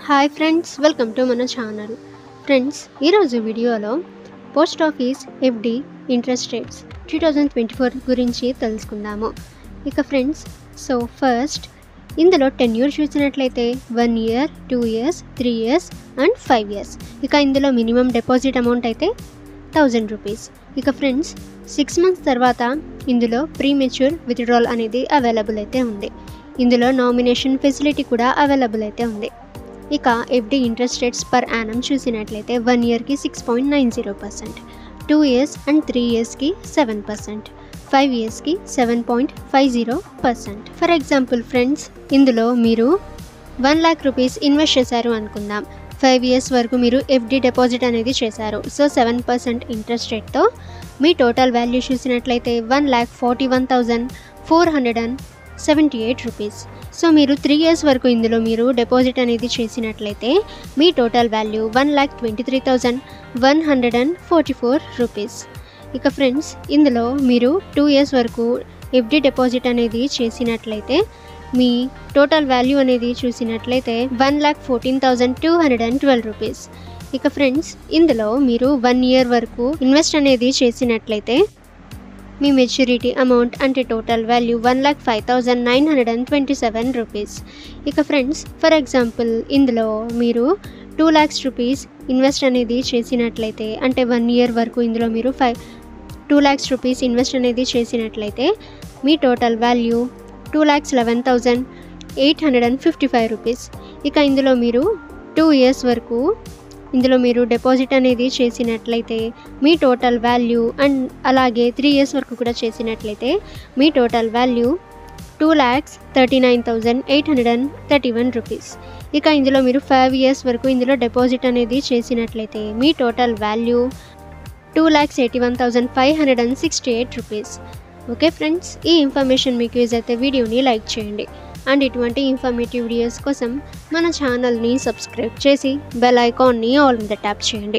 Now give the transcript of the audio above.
Hi friends, welcome to మన channel. Friends, ఈరోజు వీడియోలో post office FD interest rates 2024 గురించి తెలుసుకుందాము. ఇక ఫ్రెండ్స్, ఫస్ట్ ఇందులో టెన్యూర్ చూసినట్లయితే 1 year, 2 years, 3 years and 5 years. ఇక ఇందులో మినిమం డిపాజిట్ అమౌంట్ అయితే 1000 రూపీస్. ఇక ఫ్రెండ్స్, 6 మంత్స్ తర్వాత ఇందులో ప్రీమెచ్యూర్ విత్డ్రాల్ అనేది అవైలబుల్ అయితే ఉంది. ఇందులో నామినేషన్ ఫెసిలిటీ కూడా అవైలబుల్ అయితే ఉంది. ఇక FD interest rates per annum చూసినట్లయితే 1 ఇయర్కి 6.90%, 2 ఇయర్స్ అండ్ 3 ఇయర్స్కి 7%, 5 ఇయర్స్కి 7.50%. ఫర్ ఎగ్జాంపుల్ ఫ్రెండ్స్, ఇందులో మీరు 1 lakh రూపీస్ ఇన్వెస్ట్ చేశారు అనుకుందాం. 5 ఇయర్స్ వరకు మీరు ఎఫ్డి డిపాజిట్ అనేది చేశారు. 7% ఇంట్రెస్ట్ రేట్తో మీ టోటల్ వాల్యూ చూసినట్లయితే 1,41,478 రూపీస్. మీరు 3 ఇయర్స్ వరకు ఇందులో మీరు డిపాజిట్ అనేది చేసినట్లయితే మీ టోటల్ వాల్యూ 1,23,144 రూపీస్. ఇక ఫ్రెండ్స్, ఇందులో మీరు 2 ఇయర్స్ వరకు ఎఫ్డి డిపాజిట్ అనేది చేసినట్లయితే మీ టోటల్ వాల్యూ అనేది చూసినట్లయితే 1,14,212 రూపీస్. ఇక ఫ్రెండ్స్, ఇందులో మీరు 1 ఇయర్ వరకు ఇన్వెస్ట్ అనేది చేసినట్లయితే మీ మెచ్యూరిటీ అమౌంట్ అంటే టోటల్ వాల్యూ 1,05,927 రూపీస్. ఇక ఫ్రెండ్స్, ఫర్ ఎగ్జాంపుల్ ఇందులో మీరు 2 lakhs రూపీస్ ఇన్వెస్ట్ అనేది చేసినట్లయితే అంటే 1 ఇయర్ వరకు ఇందులో మీరు 2 lakhs రూపీస్ ఇన్వెస్ట్ అనేది చేసినట్లయితే మీ టోటల్ వాల్యూ 2,11,855 రూపీస్. ఇక ఇందులో మీరు 2 ఇయర్స్ వరకు ఇందులో మీరు డిపాజిట్ అనేది చేసినట్లయితే మీ టోటల్ వాల్యూ అండ్ అలాగే 3 ఇయర్స్ వరకు కూడా చేసినట్లయితే మీ టోటల్ వాల్యూ 2,39,831 రూపీస్. ఇక ఇందులో మీరు 5 ఇయర్స్ వరకు ఇందులో డిపాజిట్ అనేది చేసినట్లయితే మీ total value 2,81,568 rupees. Okay friends, ఈ ఇన్ఫర్మేషన్ మీకు యూజ్ అయితే వీడియోని లైక్ చేయండి అండ్ ఇటువంటి ఇన్ఫర్మేటివ్ వీడియోస్ కోసం మన ఛానల్ని సబ్స్క్రైబ్ చేసి బెల్ ఐకాన్ని ఆల్ మీద ట్యాప్ చేయండి.